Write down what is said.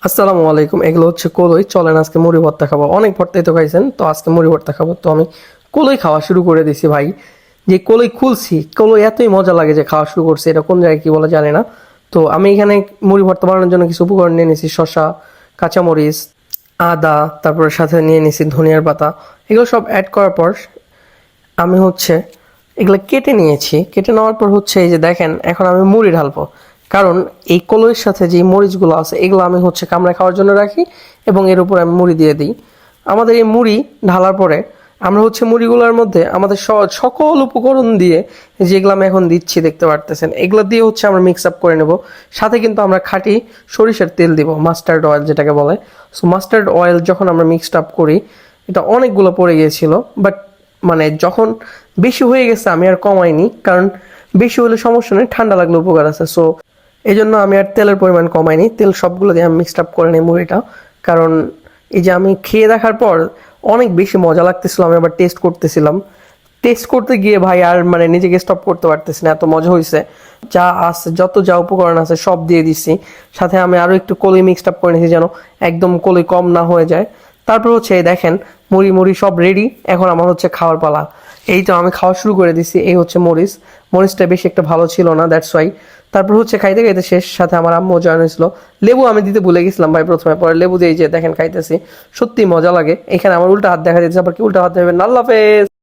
আসসালামু আলাইকুম। এগুলো হচ্ছে কলই। চলেন আজকে মুড়ি ভর্তা খাবো। অনেক ভর্তাই তো খাইছেন, তো আজকে মুড়ি ভর্তা খাবো। তো আমি কলই খাওয়া শুরু করে দিছি ভাই। যে কলই খুলছি, কলই এতই মজা লাগে যে খাওয়া শুরু করছি, এটা কোন জায়গায় কি বলে জানি না। তো আমি এখানে মুড়ি ভর্তা বানানোর জন্য কিছু উপকরণ নিয়ে নিয়েছি: শসা, কাঁচামরিচ, আদা, তারপরে সাথে নিয়ে নিয়েছি ধনিয়ার পাতা। এগুলো সব অ্যাড করার পর আমি হচ্ছে এগুলো কেটে নিয়েছি। কেটে নেওয়ার পর হচ্ছে এই যে দেখেন, এখন আমি মুড়ি ঢালবো। কারণ এই কলইয়ের সাথে যে মরিচগুলো আছে এগুলো আমি হচ্ছে কামড়ে খাওয়ার জন্য রাখি, এবং এর উপরে আমি মুড়ি দিয়ে দিই। আমাদের এই মুড়ি ঢালার পরে আমরা হচ্ছে মুড়িগুলোর মধ্যে আমাদের সকল উপকরণ দিয়ে, যেগুলো আমি এখন দিচ্ছি দেখতে পারতেছেন, এগুলো দিয়ে হচ্ছে আমরা মিক্স আপ করে নেব। সাথে কিন্তু আমরা খাঁটি সরিষার তেল দিব, মাস্টার্ড অয়েল যেটাকে বলে। সো মাস্টার্ড অয়েল যখন আমরা মিক্সড আপ করি, এটা অনেকগুলো পড়ে গিয়েছিল, বাট মানে যখন বেশি হয়ে গেছে আমি আর কমাইনি, কারণ বেশি হলে সমস্যা নেই, ঠান্ডা লাগলে উপকার আছে। সো এই জন্য আমি আর তেলের পরিমাণ কমাইনি, তেল সবগুলো দিয়ে আমি মিক্সড আপ করে নিই মুড়িটা। কারণ এই যে আমি খেয়ে দেখার পর অনেক বেশি মজা লাগতেছিল, আমি আবার টেস্ট করতেছিলাম। টেস্ট করতে গিয়ে ভাই আর মানে নিজেকে স্টপ করতে পারতেছি না, এত মজা হয়েছে। যা আছে, যত যা উপকরণ আছে সব দিয়ে দিচ্ছি। সাথে আমি আরও একটু কলি মিক্সড আপ করে নিয়েছি যেন একদম কলি কম না হয়ে যায়। তারপর হচ্ছে এই দেখেন, মুড়ি মুড়ি সব রেডি। এখন আমার হচ্ছে খাওয়ার পালা। এই তো আমি খাওয়া শুরু করে দিছি। এই হচ্ছে মরিচটা বেশি একটা ভালো ছিল না, দ্যাটস ওয়াই। তারপর হচ্ছে খাইতে খাইতে শেষ। সাথে আমার আম্মু জয়েন হয়েছিল। লেবু আমি দিতে ভুলে গেছিলাম ভাই প্রথমে, পরে লেবু দিয়ে এই যে দেখেন খাইতেছি। সত্যি মজা লাগে। এখানে আমার উল্টা হাত দেখা যাচ্ছে, আবার কি উল্টা হাত দেবেন। আল্লাহ হাফেজ।